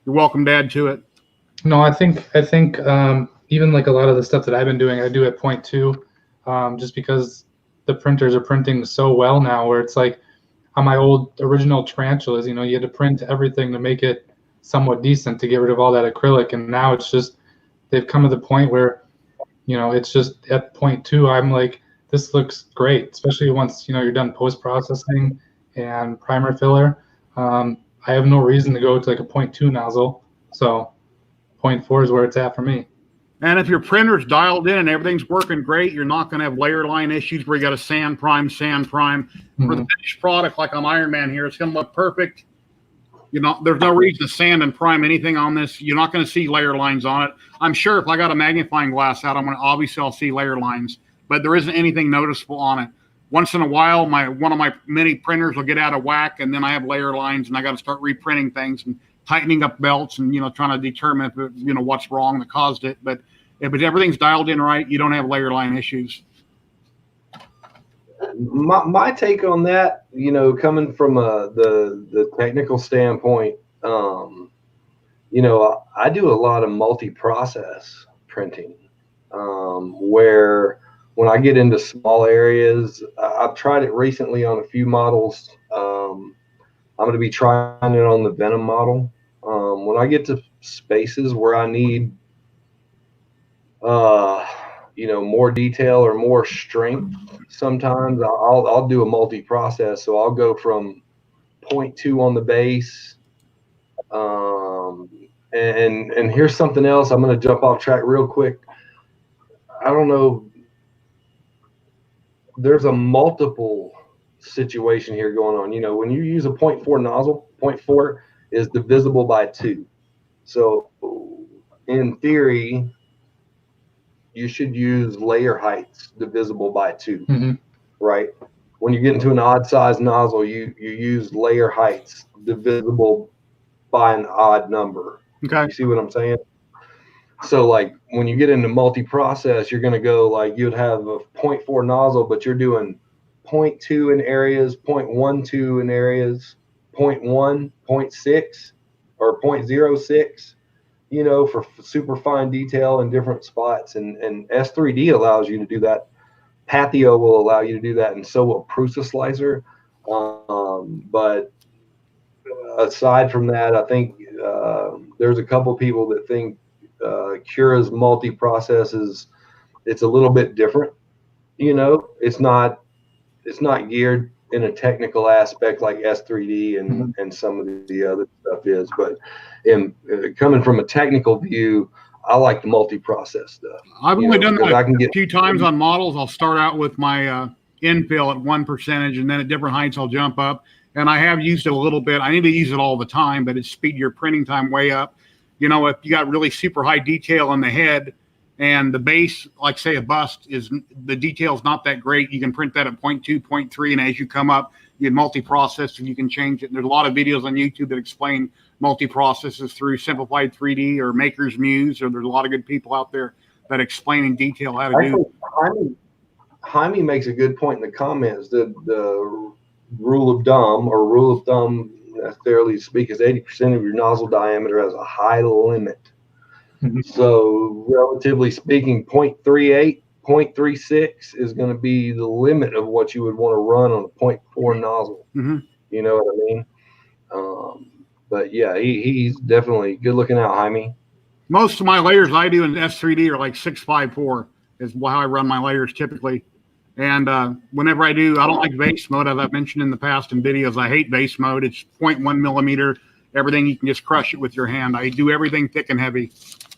welcome to add to it. No, I think even like a lot of the stuff that I've been doing, I do at 0.2, just because the printers are printing so well now, where it's like on my old original tarantulas, you had to print everything to make it somewhat decent to get rid of all that acrylic. And now it's just, they've come to the point where, it's just at 0.2, I'm like, this looks great, especially once, you're done post-processing and primer filler. I have no reason to go to like a 0.2 nozzle. So 0.4 is where it's at for me. And if your printer's dialed in and everything's working great, you're not going to have layer line issues where you got to sand prime. For the finished product, like on Iron Man here, it's going to look perfect. There's no reason to sand and prime anything on this. You're not going to see layer lines on it. I'm sure if I got a magnifying glass out, I'll see layer lines, but there isn't anything noticeable on it. Once in a while, one of my mini printers will get out of whack, and then I have layer lines, and I got to start reprinting things and tightening up belts and trying to determine if what's wrong that caused it. But if everything's dialed in right, you don't have layer line issues. My take on that, coming from the technical standpoint, I do a lot of multi-process printing, where when I get into small areas, I've tried it recently on a few models. I'm going to be trying it on the Venom model. When I get to spaces where I need more detail or more strength, sometimes I'll do a multi-process. So I'll go from 0.2 on the base. And here's something else. I'm going to jump off track real quick. I don't know. There's a multiple situation here going on. When you use a 0.4 nozzle, 0.4 is divisible by 2. So in theory, you should use layer heights divisible by 2, Mm-hmm. right? When you get into an odd size nozzle, you use layer heights divisible by an odd number. Okay. You see what I'm saying? So like when you get into multi-process, you're going to go like you'd have a 0.4 nozzle, but you're doing 0.2 in areas, 0.12 in areas, 0.1, 0.6, or 0.06, you know, for super fine detail in different spots. And S3D allows you to do that. Pathio will allow you to do that, and so will Prusa Slicer. But aside from that, I think there's a couple people that think Cura's multi-process it's a little bit different. You know, it's not geared in a technical aspect like S3D and some of the other stuff is, but in coming from a technical view, I like the multi-process stuff. I've only done that a few times on models. I'll start out with my infill at 1%, and then at different heights I'll jump up. And I have used it a little bit. I need to use it all the time, but it speed your printing time way up. You know, if you got really super high detail on the head and the base, like say a bust, is the detail's not that great, you can print that at 0.2, 0.3, and as you come up, you multi-process and you can change it. And there's a lot of videos on YouTube that explain multi-processes through Simplified 3D or Maker's Muse, or there's a lot of good people out there that explain in detail how to do. Jaime makes a good point in the comments. The rule of thumb, fairly to speak, is 80% of your nozzle diameter has a high limit. Mm-hmm. So relatively speaking, 0.38, 0.36 is going to be the limit of what you would want to run on a 0.4 nozzle. Mm-hmm. You know what I mean? But yeah, he's definitely good looking out, Jaime. Most of my layers I do in S3D are like 654 is how I run my layers typically. And whenever I don't like base mode, as I've mentioned in the past in videos. I hate base mode. It's 0.1 millimeter. Everything you can just crush it with your hand. I do everything thick and heavy,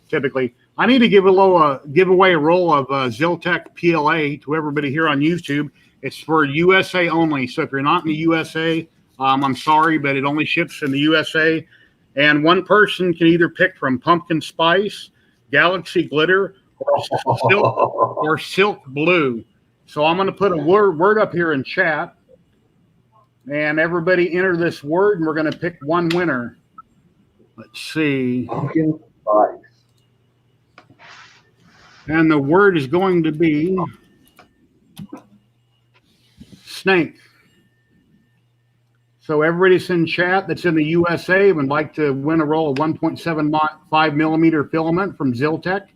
typically. I need to give away a roll of ZYLTECH PLA to everybody here on YouTube. It's for USA only. So if you're not in the USA, I'm sorry, but it only ships in the USA. And one person can either pick from Pumpkin Spice, Galaxy Glitter, or Silk Blue. So I'm going to put a word up here in chat, and everybody enter this word, and we're going to pick one winner. Let's see. Pumpkin Spice. And the word is going to be snake. So everybody's in chat that's in the USA would like to win a roll of 1.75 millimeter filament from ZYLTECH.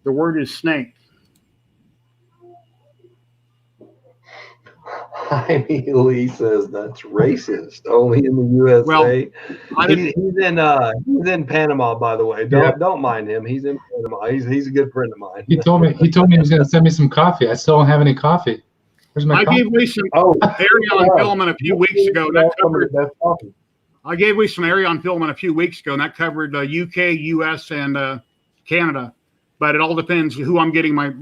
The word is snake. Jaime Lee says that's racist. Only in the USA. Well, he's in Panama, by the way. Don't mind him. He's in Panama. He's a good friend of mine. He told me he was going to send me some coffee. I still don't have any coffee. Where's my coffee? Gave away some area on filament a few weeks ago. I gave away some area on filament a few weeks ago, and that covered UK, US, and Canada. But it all depends who I'm getting my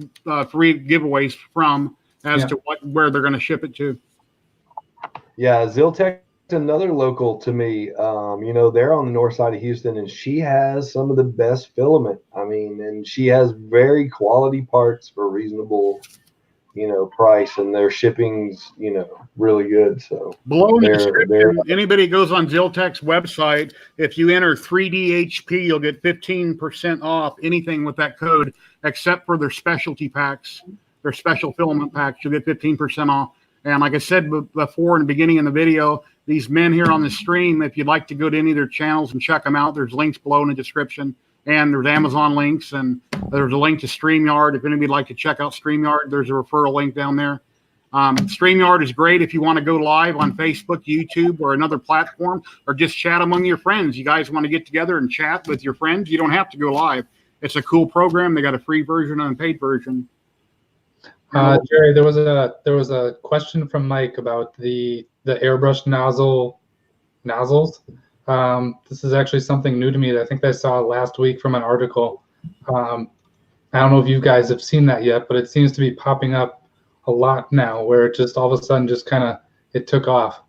free giveaways from as to where they're going to ship it to. Yeah, ZYLTECH is another local to me. You know, they're on the north side of Houston, and she has some of the best filament. I mean, and she has very quality parts for reasonable, you know, price, and their shipping's, you know, really good. So below in the description, anybody goes on ZYLTECH's website, if you enter 3DHP, you'll get 15% off anything with that code, except for their specialty packs. Their special filament packs, you'll get 15% off. And like I said before in the beginning of the video, these men here on the stream, if you'd like to go to any of their channels and check them out, there's links below in the description. And there's Amazon links, and there's a link to StreamYard. If anybody'd like to check out StreamYard, there's a referral link down there. StreamYard is great if you want to go live on Facebook, YouTube, or another platform, or just chat among your friends. You guys want to get together and chat with your friends, you don't have to go live. It's a cool program. They got a free version and a paid version. Jerry, there was a question from Mike about the airbrush nozzles. This is actually something new to me that I think I saw last week from an article. I don't know if you guys have seen that yet, but it seems to be popping up a lot now, where it just all of a sudden just kind of it took off.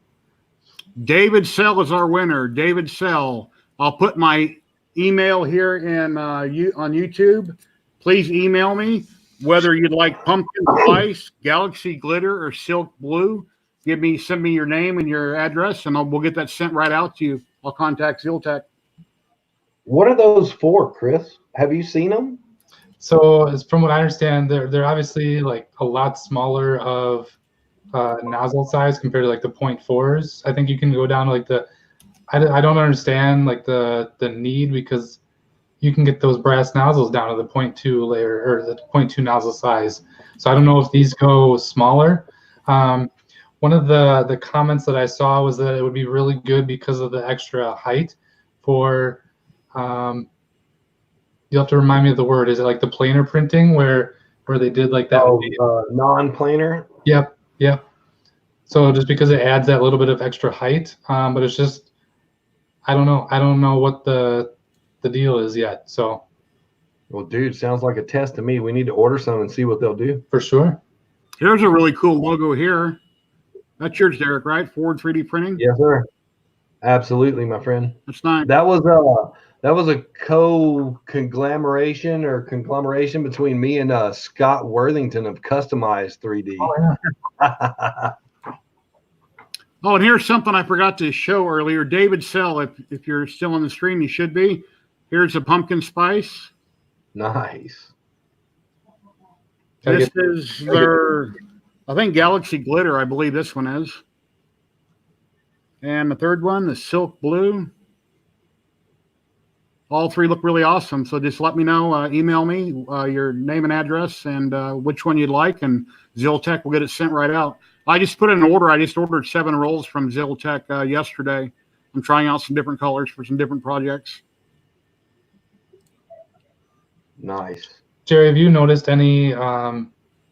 David Sell is our winner. David Sell. I'll put my email here in on YouTube. please email me whether you'd like pumpkin spice, galaxy glitter, or silk blue. Send me your name and your address, and we'll get that sent right out to you. I'll contact ZYLTECH. What are those for, Chris? Have you seen them? So, as from what I understand, they're obviously like a lot smaller of nozzle size compared to like the 0.4s. I think you can go down to like the. I don't understand like the need, because you can get those brass nozzles down to the 0.2 layer or the 0.2 nozzle size. So I don't know if these go smaller. One of the comments that I saw was that it would be really good because of the extra height for, you'll have to remind me of the word. Is it like the planar printing where they did like that? Oh, non-planar? Yep, yep. So just because it adds that little bit of extra height, but it's just, I don't know what the deal is yet. So, Well, dude, sounds like a test to me. We need to order some and see what they'll do. for sure. Here's a really cool logo here. That's yours, Derek, right? Ford 3D printing. Yes, sir. Absolutely, my friend. That's nice. That was a conglomeration between me and Scott Worthington of Customized 3D. Oh, yeah. Oh, and here's something I forgot to show earlier. David Sell, if you're still on the stream, you should be. Here's a pumpkin spice. Nice. This is their, I think, Galaxy Glitter, I believe this one is. And the third one, the Silk Blue. All three look really awesome. So just let me know, email me your name and address and which one you'd like, and ZYLTECH will get it sent right out. I just put in an order. I just ordered 7 rolls from ZYLTECH yesterday. I'm trying out some different colors for some different projects. Nice. Jerry, have you noticed any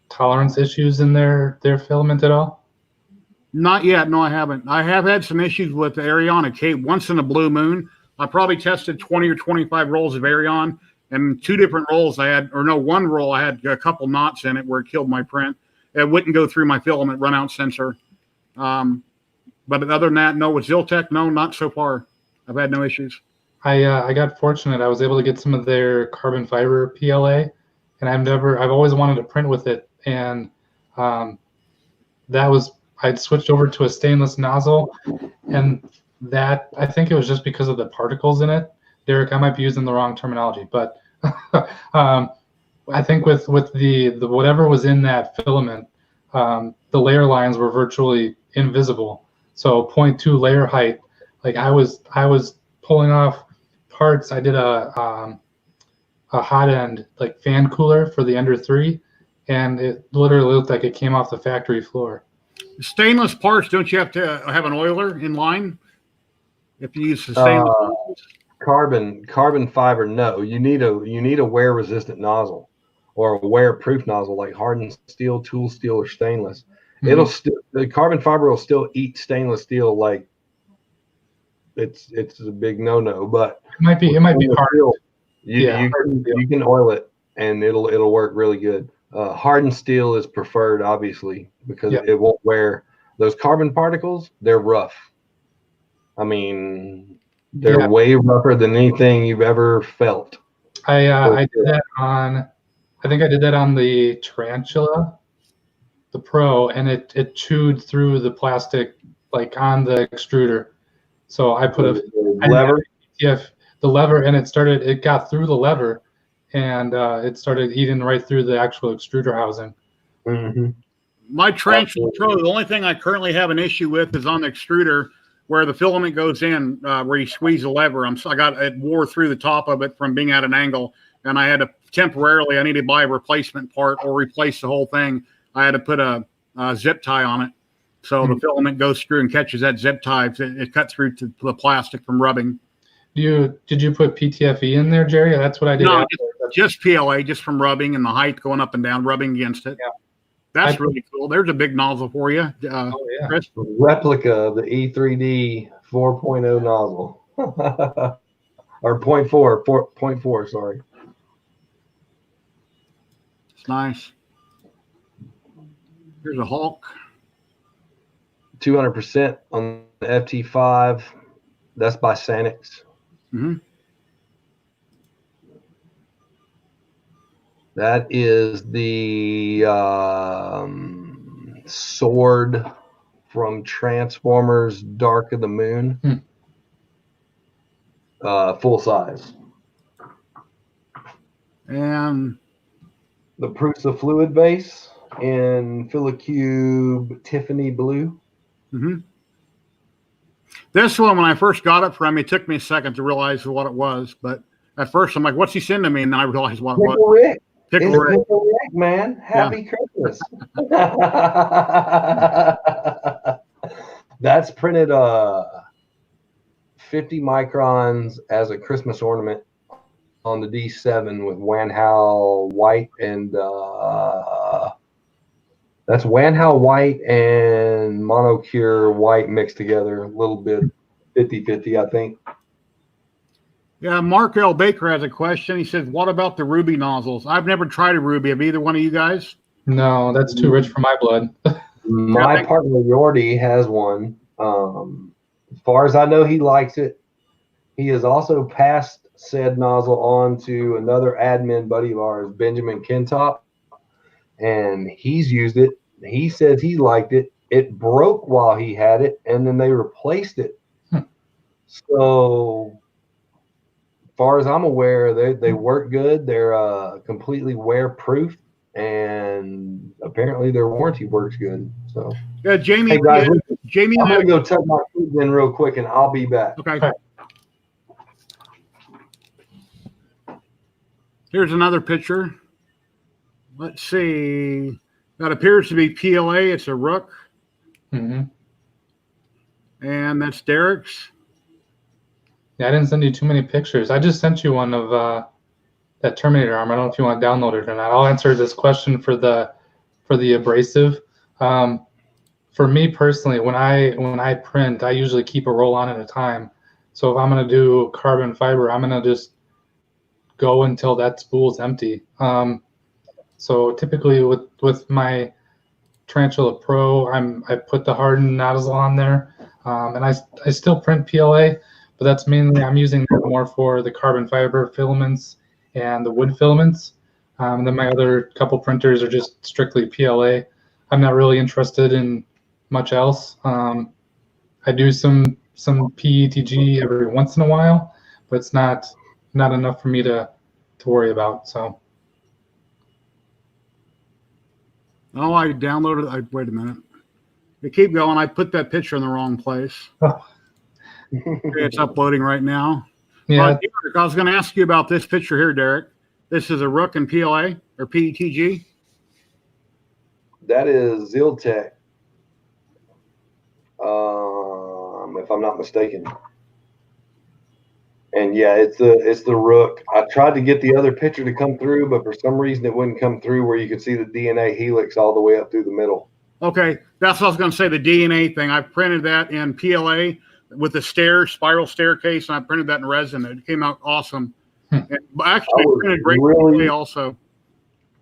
tolerance issues in their filament at all? Not yet. No, I haven't. I have had some issues with the Ariana Cape once in a blue moon. I probably tested 20 or 25 rolls of Arion, and 2 different rolls I had, or no, 1 roll I had a couple knots in it where it killed my print. It wouldn't go through my filament runout sensor. But other than that, no, with ZYLTECH, no, not so far. I've had no issues. I got fortunate. I was able to get some of their carbon fiber PLA, and I've always wanted to print with it. And I'd switched over to a stainless nozzle, and that, I think it was just because of the particles in it. Derek, I might be using the wrong terminology, but I think with the whatever was in that filament, the layer lines were virtually invisible. So 0.2 layer height, like I was pulling off parts. I did a hot end like fan cooler for the Ender 3, and it literally looked like it came off the factory floor. Stainless parts, don't you have to have an oiler in line if you use the stainless? Carbon fiber, no. You need a wear resistant nozzle or a wear proof nozzle like hardened steel, tool steel, or stainless. Mm-hmm. The carbon fiber will still eat stainless steel like it's a big no, but it might be hard. You can oil it and it'll work really good. Hardened steel is preferred, obviously, because it won't wear those carbon particles. They're rough. I mean, they're way rougher than anything you've ever felt. I did that on, I think I did that on the Tarantula, the Pro, and it chewed through the plastic like on the extruder. So I put a lever. The lever, and it got through the lever, and it started eating right through the actual extruder housing. Mm-hmm. My Tarantula Pro, the only thing I currently have an issue with is on the extruder where the filament goes in, where you squeeze the lever. It wore through the top of it from being at an angle, and I had to temporarily, I needed to buy a replacement part or replace the whole thing. I had to put a zip tie on it. So the filament goes through and catches that zip tie. It cut through to the plastic from rubbing. Did you put PTFE in there, Jerry? That's what I did. No, just PLA, just from rubbing and the height going up and down, rubbing against it. Yeah. That's really cool. There's a big nozzle for you, Chris. Replica of the E3D 4.0 nozzle. Or 0.4, sorry. It's nice. Here's a Hulk. 200% on the FT5. That's by Sanix. Mm-hmm. That is the sword from Transformers Dark of the Moon. Full size. And the Prusa Fluid Base in Filicube Tiffany Blue. mm-hmm. This one, when I first got it from him, it took me a second to realize what it was. But at first, I'm like, what's he sending me? And then I realized what it was. Rick. Pickle Rick. Pickle Rick, man. Happy Christmas. That's printed 50 microns as a Christmas ornament on the D7 with Wanhao white and that's Wanhao white and Monocure white mixed together, a little bit 50-50, I think. Yeah, Mark L. Baker has a question. He says, what about the ruby nozzles? I've never tried a ruby. Have either one of you guys? No, that's too rich for my blood. My partner Yordi has one. As far as I know, he likes it. He has also passed said nozzle on to another admin buddy of ours, Benjamin Kentop, and he's used it. He says he liked it. It broke while he had it, and then they replaced it. So, as far as I'm aware, they work good. They're completely wear-proof, and apparently their warranty works good. So, yeah, Jamie. Hey guys, Jamie, I'm gonna go tuck my food in real quick, and I'll be back. Okay. Here's another picture. Let's see. That appears to be PLA. It's a Rook. Mm-hmm. And that's Derek's. Yeah, I didn't send you too many pictures. I just sent you one of that Terminator arm. I don't know if you want to download it or not. I'll answer this question for the abrasive. For me personally, when I print, I usually keep a roll on at a time. So if I'm going to do carbon fiber, I'm going to just go until that spool's empty. So typically with my Tarantula Pro, I put the hardened nozzle on there, and I still print PLA, but that's mainly I'm using that more for the carbon fiber filaments and the wood filaments. And then my other couple printers are just strictly PLA. I'm not really interested in much else. I do some PETG every once in a while, but it's not enough for me to worry about. So. Oh, I downloaded. Wait a minute. You keep going. I put that picture in the wrong place. Oh. Okay, it's uploading right now. Yeah. Derek, I was going to ask you about this picture here, Derek. This is a Rook and PLA or PETG. That is ZYLTECH, if I'm not mistaken. And yeah, it's the Rook. I tried to get the other picture to come through, but for some reason it wouldn't come through where you could see the DNA helix all the way up through the middle. Okay, that's what I was going to say, the DNA thing. I printed that in PLA with the spiral staircase, and I printed that in resin. It came out awesome. And actually, I printed great PLA also.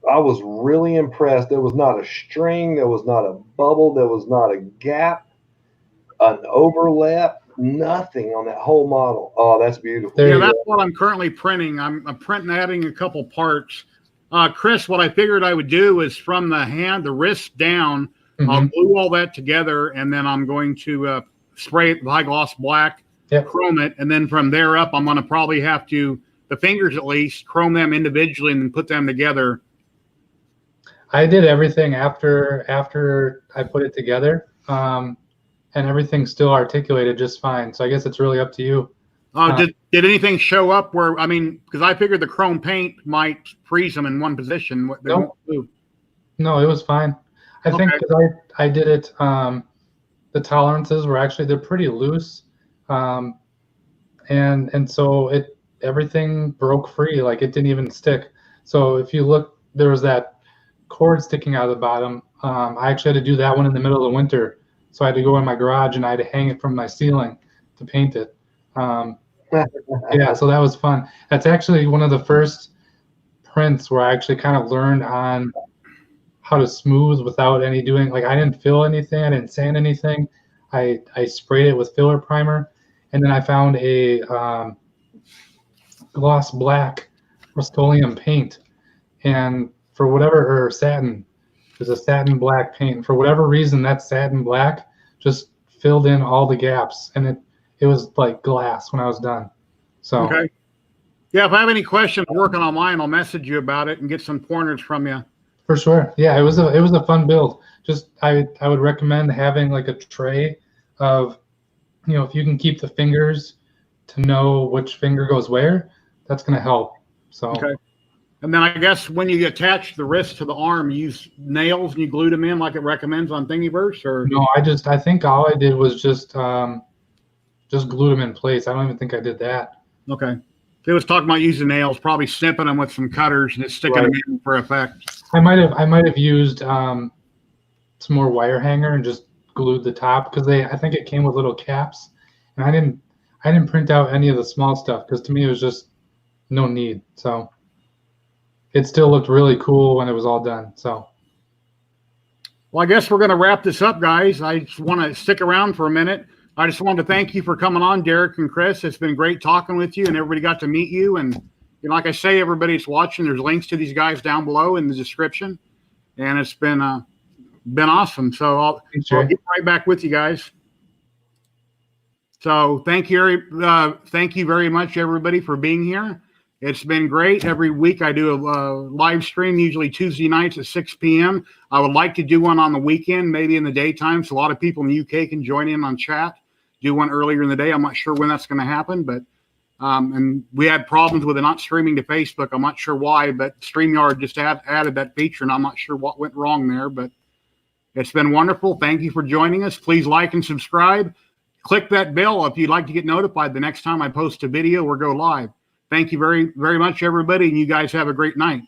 I was really impressed. There was not a string. There was not a bubble. There was not a gap, an overlap, nothing on that whole model. Oh, that's beautiful. Yeah, that's what I'm currently printing. I'm printing, adding a couple parts. Chris, what I figured I would do is from the wrist down, I'll glue all that together, and then I'm going to spray it with high gloss black, chrome it, and then from there up, I'm going to probably have to, the fingers at least, chrome them individually and then put them together. I did everything after I put it together, and everything's still articulated just fine. So I guess it's really up to you. Did anything show up where, I mean, because I figured the chrome paint might freeze them in one position. No, it was fine. I think because I did it, the tolerances were actually, they're pretty loose, and so everything broke free, like it didn't even stick. So if you look, there was that cord sticking out of the bottom. I actually had to do that one in the middle of the winter, so I had to go in my garage and I had to hang it from my ceiling to paint it. Yeah, so that was fun. That's actually one of the first prints where I actually kind of learned on how to smooth without any doing, like I didn't fill anything, I didn't sand anything. I sprayed it with filler primer, and then I found a gloss black Rust-Oleum paint and for whatever, or satin, there's a satin black paint. For whatever reason, that satin black just filled in all the gaps, and it was like glass when I was done. So Okay. Yeah, if I have any questions working on mine, I'll message you about it and get some pointers from you. for sure, yeah, it was a fun build. Just I would recommend having like a tray of, you know, if you can keep the fingers to know which finger goes where, that's gonna help. So Okay. And then I guess when you attach the wrist to the arm, you use nails and you glue them in like it recommends on Thingiverse, or no, I think all I did was just glued them in place. I don't even think I did that. okay. They was talking about using nails, probably snipping them with some cutters and just sticking them in for effect. I might have used some more wire hanger and just glued the top, because I think it came with little caps, and I didn't print out any of the small stuff because to me it was just no need. So it still looked really cool when it was all done. So Well, I guess we're going to wrap this up, guys. I just want to stick around for a minute. I just wanted to thank you for coming on, Derek and Chris. It's been great talking with you, and everybody got to meet you. And you know, like I say, everybody that's watching, there's links to these guys down below in the description, and it's been awesome. So I'll get right back with you guys. So thank you very much, everybody, for being here. It's been great. Every week I do a live stream, usually Tuesday nights at 6 p.m. I would like to do one on the weekend, maybe in the daytime, so a lot of people in the UK can join in on chat. Do one earlier in the day. I'm not sure when that's going to happen, but and we had problems with it not streaming to Facebook. I'm not sure why, but StreamYard just added that feature, and I'm not sure what went wrong there, but it's been wonderful. Thank you for joining us. Please like and subscribe. Click that bell if you'd like to get notified the next time I post a video or go live. Thank you very, very much, everybody, and you guys have a great night.